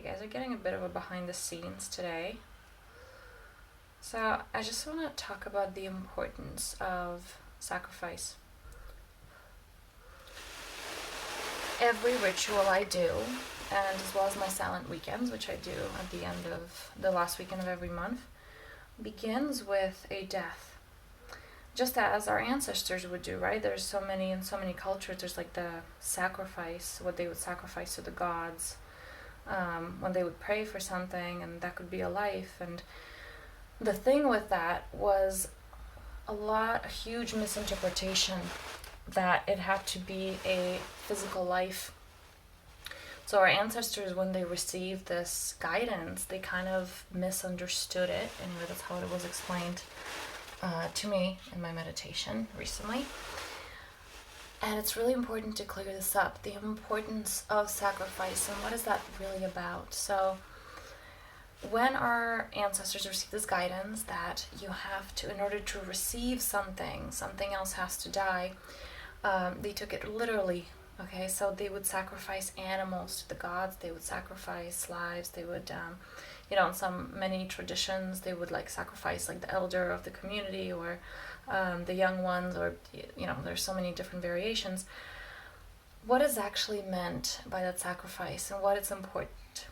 guys are getting a bit of a behind the scenes today. So I just want to talk about the importance of sacrifice. Every ritual I do, and as well as my silent weekends, which I do at the end of the last weekend of every month, begins with a death. Just as our ancestors would do, right? There's so many in so many cultures. There's like the sacrifice, what they would sacrifice to the gods, when they would pray for something, and that could be a life. And the thing with that was a huge misinterpretation that it had to be a physical life. So our ancestors, when they received this guidance, they kind of misunderstood it. Anyway, that's how it was explained to me in my meditation recently. And it's really important to clear this up, the importance of sacrifice and what is that really about. So when our ancestors received this guidance that you have to, in order to receive something else has to die, they took it literally. Okay, so they would sacrifice animals to the gods, they would sacrifice lives, they would, in many traditions, they would like sacrifice like the elder of the community or the young ones, or, there's so many different variations. What is actually meant by that sacrifice and what is important?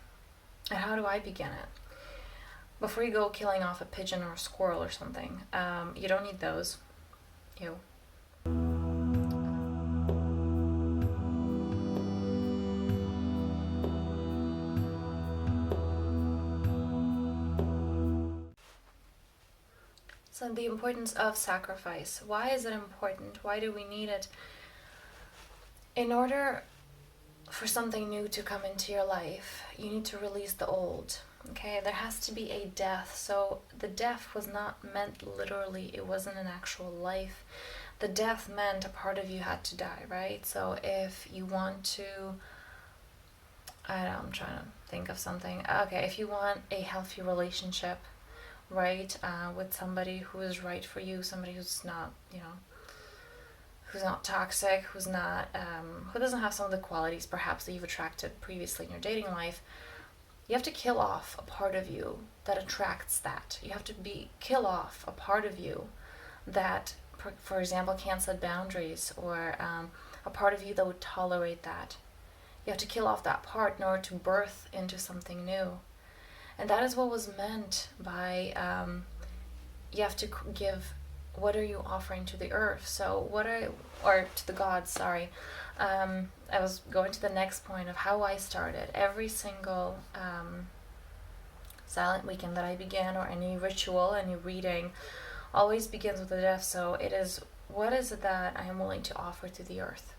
And how do I begin it? Before you go killing off a pigeon or a squirrel or something, you don't need those. So the importance of sacrifice. Why is it important? Why do we need it? In order for something new to come into your life, you need to release the old. Okay, there has to be a death. So the death was not meant literally, it wasn't an actual life. The death meant a part of you had to die, right? So if you want to, I'm trying to think of something. Okay, if you want a healthy relationship, right, with somebody who is right for you, somebody who's not, who's not toxic, who's not, who doesn't have some of the qualities perhaps that you've attracted previously in your dating life, you have to kill off a part of you that attracts that. You have to kill off a part of you that, for example, can't set boundaries, or a part of you that would tolerate that. You have to kill off that part in order to birth into something new. And that is what was meant by, you have to give, what are you offering to the earth? So or to the gods, sorry. I was going to the next point of how I started. Every single silent weekend that I begin, or any ritual, any reading, always begins with the death. So it is, what is it that I am willing to offer to the earth?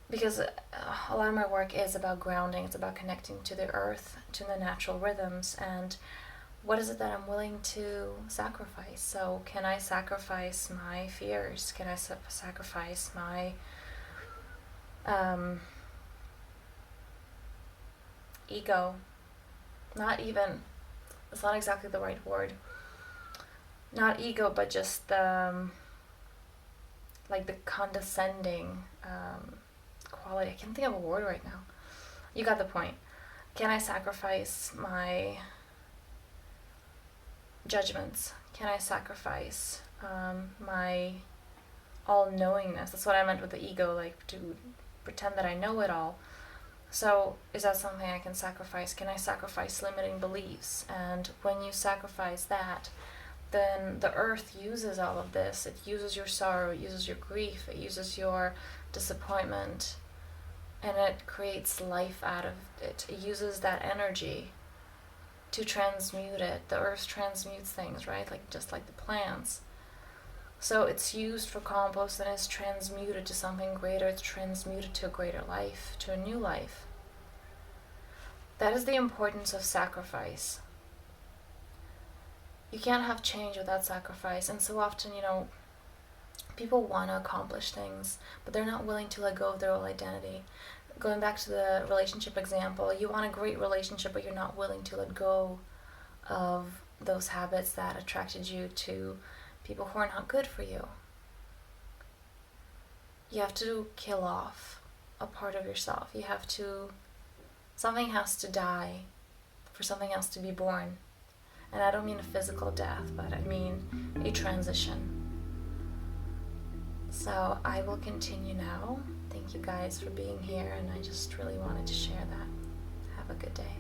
Because a lot of my work is about grounding, it's about connecting to the earth, to the natural rhythms, and what is it that I'm willing to sacrifice? So can I sacrifice my fears? Can I sacrifice my ego? It's not exactly the right word. Not ego, but just like the condescending quality. I can't think of a word right now. You got the point. Can I sacrifice my judgments? Can I sacrifice my all-knowingness? That's what I meant with the ego, like to pretend that I know it all. So is that something I can sacrifice? Can I sacrifice limiting beliefs? And when you sacrifice that, then the earth uses all of this. It uses your sorrow, it uses your grief, it uses your disappointment, and it creates life out of it. It uses that energy to transmute it. The earth transmutes things, right? Just like the plants. So it's used for compost and it's transmuted to something greater. It's transmuted to a greater life, to a new life. That is the importance of sacrifice. You can't have change without sacrifice. And so often, people want to accomplish things, but they're not willing to let go of their old identity. Going back to the relationship example, you want a great relationship, but you're not willing to let go of those habits that attracted you to people who are not good for you. You have to kill off a part of yourself. You have to Something has to die for something else to be born. And I don't mean a physical death, but I mean a transition. So I will continue now. Thank you guys for being here, and I just really wanted to share that. Have a good day.